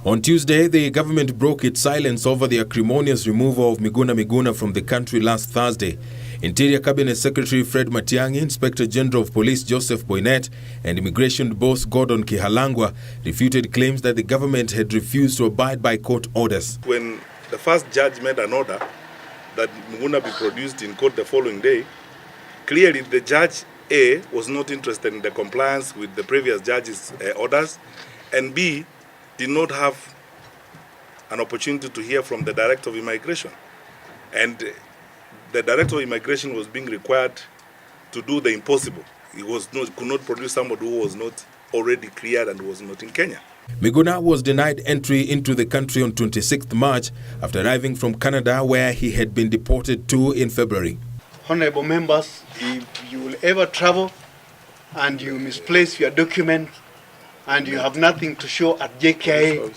On Tuesday, the government broke its silence over the acrimonious removal of Miguna Miguna from the country last Thursday. Interior Cabinet Secretary Fred Matiang'i, Inspector General of Police Joseph Boynet, and Immigration Boss Gordon Kihalangwa refuted claims that the government had refused to abide by court orders. When the first judge made an order that Miguna be produced in court the following day, clearly the judge A was not interested in the compliance with the previous judge's orders, and B did not have an opportunity to hear from the Director of Immigration. And the Director of Immigration was being required to do the impossible. He could not produce somebody who was not already cleared and was not in Kenya. Miguna was denied entry into the country on 26th March after arriving from Canada, where he had been deported to in February. Honorable members, if you will ever travel and you misplace your document and you have nothing to show at JKIA,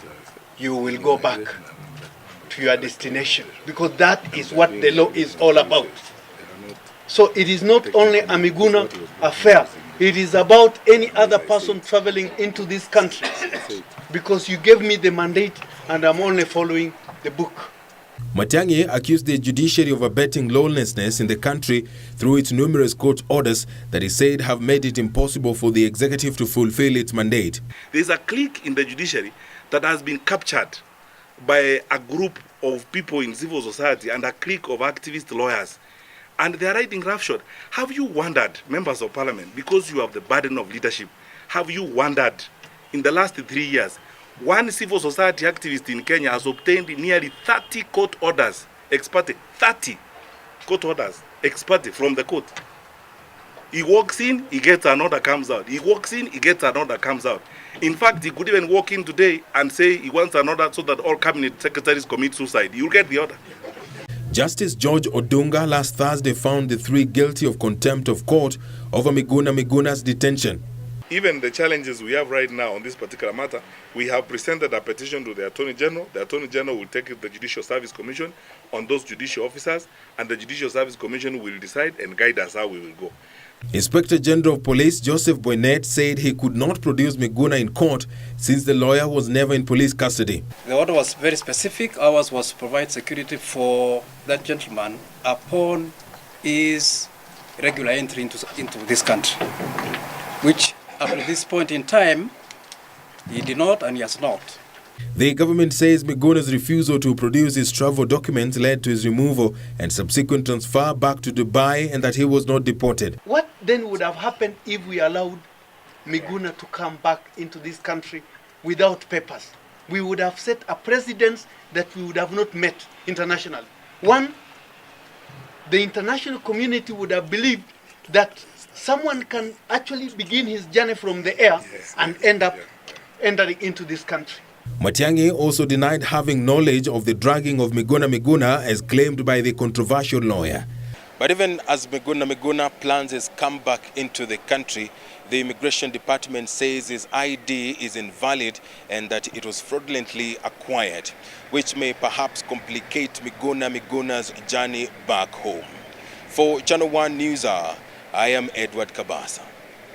you will go back to your destination, because that is what the law is all about. So it is not only a Miguna affair, it is about any other person traveling into this country, because you gave me the mandate and I'm only following the book. Matiang'i accused the judiciary of abetting lawlessness in the country through its numerous court orders that he said have made it impossible for the executive to fulfill its mandate. There is a clique in the judiciary that has been captured by a group of people in civil society and a clique of activist lawyers, and they are riding roughshod. Have you wondered, members of parliament, because you have the burden of leadership, have you wondered in the last 3 years, one civil society activist in Kenya has obtained nearly 30 court orders ex parte, 30 court orders ex parte from the court. He walks in, he gets an order, comes out. He walks in, he gets an order, comes out. In fact, he could even walk in today and say he wants an order so that all cabinet secretaries commit suicide. You'll get the order. Justice George Odunga last Thursday found the three guilty of contempt of court over Miguna Miguna's detention. Even the challenges we have right now on this particular matter, we have presented a petition to the Attorney General. The Attorney General will take it to the Judicial Service Commission on those judicial officers, and the Judicial Service Commission will decide and guide us how we will go. Inspector General of Police Joseph Boynet said he could not produce Miguna in court since the lawyer was never in police custody. The order was very specific. Ours was to provide security for that gentleman upon his regular entry into this country, which up to this point in time, he did not and he has not. The government says Miguna's refusal to produce his travel documents led to his removal and subsequent transfer back to Dubai, and that he was not deported. What then would have happened if we allowed Miguna to come back into this country without papers? We would have set a precedent that we would have not met internationally. One, the international community would have believed that someone can actually begin his journey from the air and end up entering into this country. Matiang'i also denied having knowledge of the dragging of Miguna Miguna as claimed by the controversial lawyer. But even as Miguna Miguna plans his comeback into the country, the Immigration Department says his ID is invalid and that it was fraudulently acquired, which may perhaps complicate Miguna Miguna's journey back home. For Channel 1 News Hour, I am Edward Kabasa.